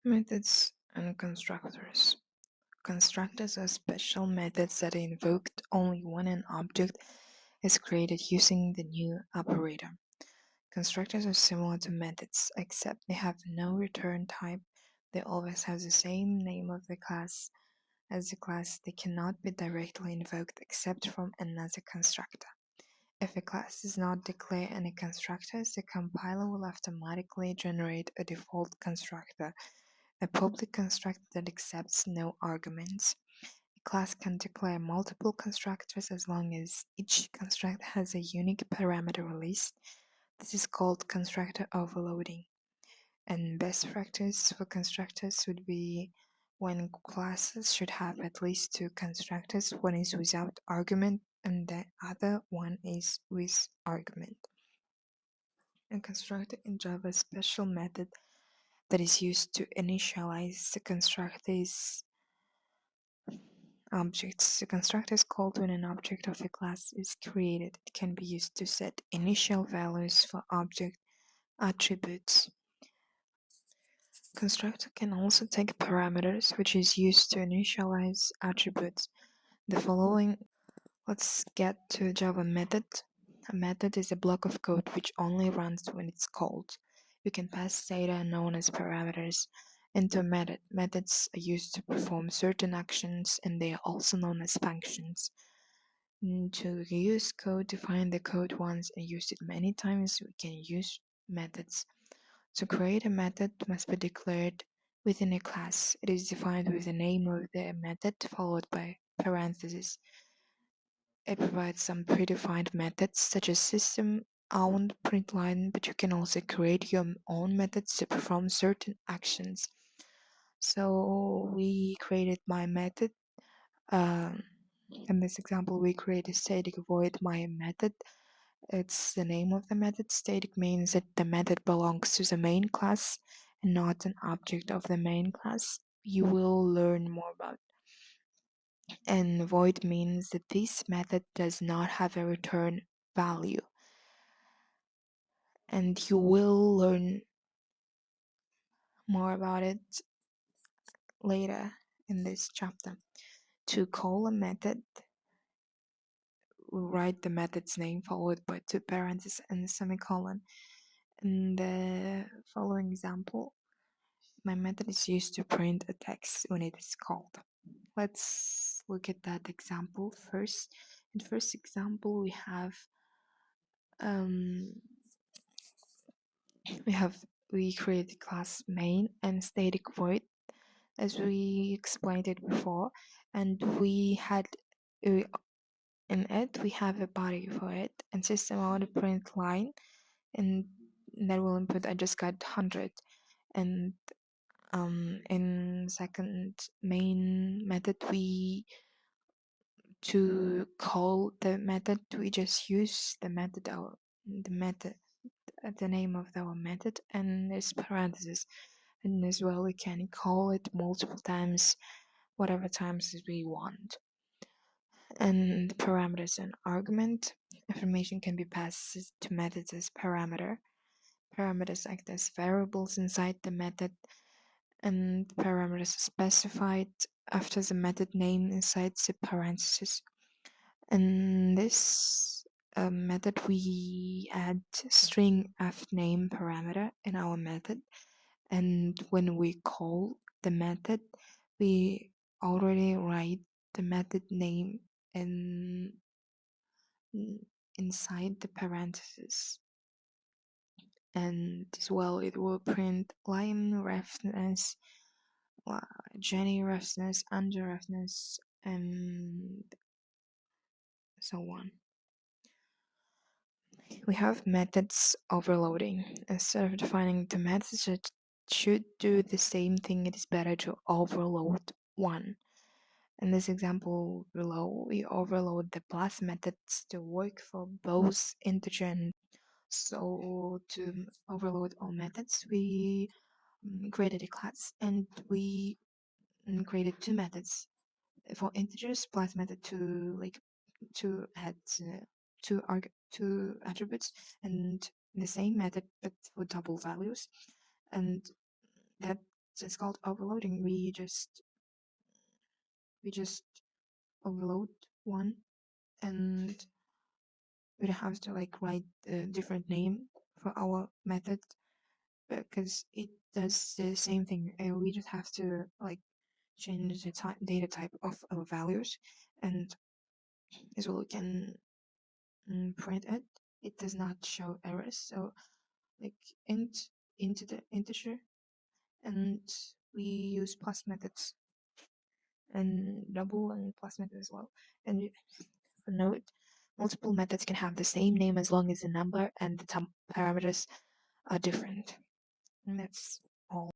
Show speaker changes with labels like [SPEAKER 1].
[SPEAKER 1] Methods and constructors. Constructors are special methods that are invoked only when an object is created using the new operator. Constructors are similar to methods, except they have no return type. They always have the same name of the class as the class. They cannot be directly invoked except from another constructor. If a class does not declare any constructors, the compiler will automatically generate a default constructor, a public constructor that accepts no arguments. A class can declare multiple constructors as long as each constructor has a unique parameter list. This is called constructor overloading. And best practice for constructors would be when classes should have at least two constructors. One is without argument and the other one is with argument. A constructor in Java is a special method that is used to initialize the constructor's objects. The constructor is called when an object of a class is created. It can be used to set initial values for object attributes. Constructor can also take parameters, which is used to initialize attributes. The following, let's get to a Java method. A method is a block of code which only runs when it's called. You can pass data known as parameters into a method. Methods are used to perform certain actions and they are also known as functions. To use code, define the code once and use it many times, we can use methods. To create a method must be declared within a class. It is defined with the name of the method followed by parentheses. It provides some predefined methods such as system, owned, println, but you can also create your own methods to perform certain actions. So we created my method. In this example, we create a static void my method. It's the name of the method. Static means that the method belongs to the main class and not an object of the main class. You will learn more about. And void means that this method does not have a return value. And you will learn more about it later in this chapter. To call a method, we write the method's name followed by two parentheses and a semicolon. In the following example, my method is used to print a text when it is called. Let's look at that example first. In the first example, we create the class main and static void, as we explained it before, and in it we have a body for it and system out print line, and that will input I just got 100. And in second main method, to call the method, we just use the name of our method and this parentheses. And as well, we can call it multiple times, whatever times we want. And parameters and argument. Information can be passed to methods as parameter. Parameters act as variables inside the method, and parameters are specified after the method name inside the parentheses. In this method, we add string fname parameter in our method, and when we call the method, we already write the method name inside the parentheses. And as well, it will print line reference, Jenny reference, under reference, and so on. We have methods overloading. Instead of defining the methods that should do the same thing, it is better to overload one. In this example below, we overload the plus methods to work for both integer and. So to overload all methods, we created a class and we created two methods for integers, plus method to add two attributes, and the same method but for double values, and that So it's called overloading. We just overload one, and we don't have to like write a different name for our method because it does the same thing. We just have to like change the data type of our values, and as well we can print it. It does not show errors, so like int into the integer, and we use plus methods and double and plus method as well. And for note, multiple methods can have the same name as long as the number and the parameters are different. And that's all.